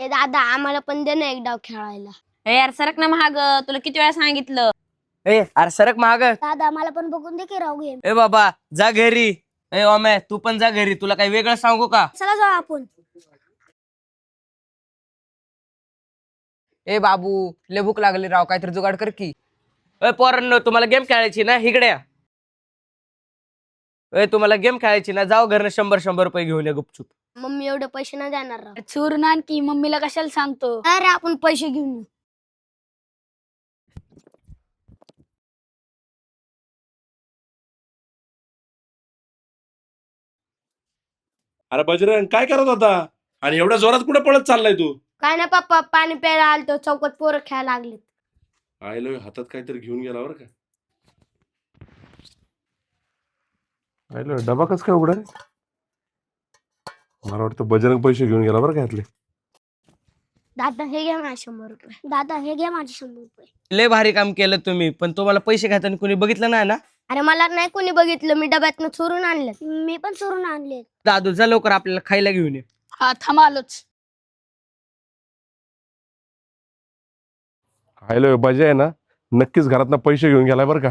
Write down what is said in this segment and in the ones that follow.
ए दादा आम्हाला पण दे ना एक डाव खेळायला. ए यार सरक ना महाग, तुला किती वेळा सांगितलं. ए अरे सरक माग. दादा मला पण बघून दे की राव गेम. ए बाबा जा घरी. ए ओमे तू पण जा घरी, तुला काही वेगळं सांगू का? चला जाऊ आपण. ए बाबू लय भूक लागली राव, काहीतरी जुगाड कर की. ए पोरांनो तुम्हाला गेम खेळायची ना, इकडे या. ए तुम्हाला गेम खेळायची ना, जाऊ घरनं 100 रुपये घेऊन या गुपचूप. मम्मी एवढे पैसे नाही देणार राव. चोरून आण की, मम्मीला कशाला सांगतो. अरे आपण पैसे घेऊन येऊ. अरे बजरंग काय करत होता आणि एवढ्या जोरात कुठे पळत चाललाय तू? काय ना पप्पा, पाणी प्यायला आलतो, चौकात पोरं खेळायला लागलेत. आयलो हातात काहीतरी घेऊन गेला बरं का. आयलो डबा कस काय उघडा? मला वाटतं बजरंग पैसे घेऊन गेला बरं का यातले. दादा हे घ्या माझे 100 रुपये. दादा हे घ्या माझे 100 रुपये. लय भारी काम केलं तुम्ही, पण तुम्हाला पैसे घेताना कोणी बघितलं नाही ना? अरे मला नाही कोणी बघितलं, मी डब्यातनं चोरून आणले. मी पण चोरून आणले. दादू जा लवकर आपल्याला खायला घेऊन ये. हा थांब आलोच. आयलो बजा आहे ना, नक्कीच घरातनं पैसे घेऊन गेलाय बरं का.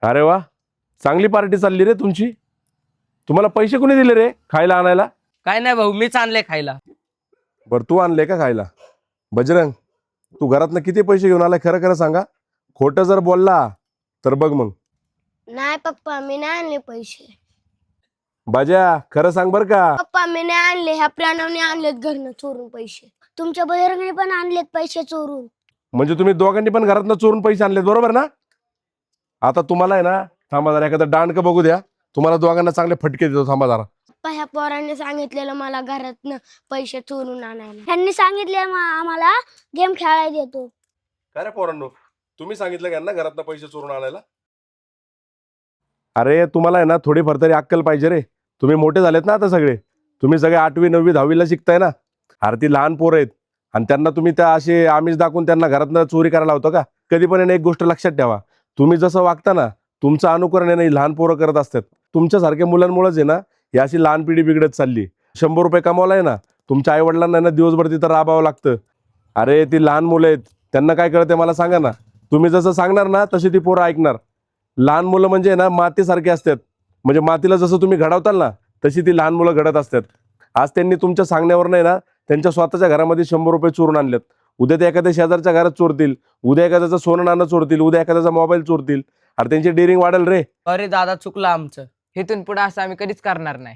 अरे वा, चांगली पार्टी चालली रे तुमची. तुम्हाला पैसे कोणी दिले रे खायला आणायला? काय नाही भाऊ, मीच आणले खायला. बरं तू आणले का खायला? बजरंग तू घरातनं किती पैसे घेऊन आलाय खरं खरं सांगा. खोटं जर बोलला तर बघ मग. नाही पप्पा मी नाही आणले पैसे. बाजा खरं सांग बर का. पप्पा मी नाही आणले, ह्या प्राण्याने आणलेत घरनं चोरून पैसे. तुमच्या बहिरंगाने पण आणलेत पैसे चोरून. म्हणजे तुम्ही दोघांनी पण घरातनं चोरून पैसे आणलेत बरोबर ना? आता तुम्हाला आहे ना, थांबा जरा एखादं दांडकं बघू द्या. तुम्हाला दोघांना चांगले फटके देतो, थांबा जरा. पप्पा ह्या पोरांनी सांगितलेलं मला घरातनं पैसे चोरून आणायला. त्यांनी सांगितले आम्हाला गेम खेळायला देतो. काय रे पोरांनो, तुम्ही सांगितलं का ना घरातनं पैसे चोरून आणायला? अरे तुम्हाला आहे ना थोडीफार तरी अक्कल पाहिजे रे. तुम्ही मोठे झालेत ना आता सगळे. तुम्ही सगळे 8वी 9वी 10वीला शिकताय ना. अरे ती लहान पोरं आहेत आणि त्यांना तुम्ही त्या असे आमिष दाखवून त्यांना घरातनं चोरी करायला होतं का? कधी पण आहे ना एक गोष्ट लक्षात ठेवा, तुम्ही जसं वागता ना तुमचं अनुकरण आहे ना लहान पोरं करत असतात. तुमच्यासारख्या मुलांमुळेच आहे ना ही अशी लहान पिढी बिघडत चालली. 100 रुपये कमावलाय ना, तुमच्या आई वडिलांना ना दिवसभर तिथं राबावं लागतं. अरे ती लहान मुलं आहेत, त्यांना काय कळते मला सांगा ना. तुम्ही जसं सांगणार ना तशी ती पोरं ऐकणार. लहान मुलं म्हणजे ना मातीसारखी असतात. म्हणजे मातीला जसं तुम्ही घडवताल ना तशी ती लहान मुलं घडत असतात. आज त्यांनी तुमच्या सांगण्यावर नाही ना त्यांच्या स्वतःच्या घरामध्ये 100 रुपये चोरून आणलेत. उद्या ते एखाद्या शेजारच्या घरात चोरतील, उद्या एखाद्याचं सोनं नाणं चोरतील, उद्या एखाद्याचा मोबाईल चोरतील. अरे त्यांची डेअरिंग वाढेल रे. अरे दादा चुकलं आमचं. इथून पुढे असं आम्ही कधीच करणार नाही.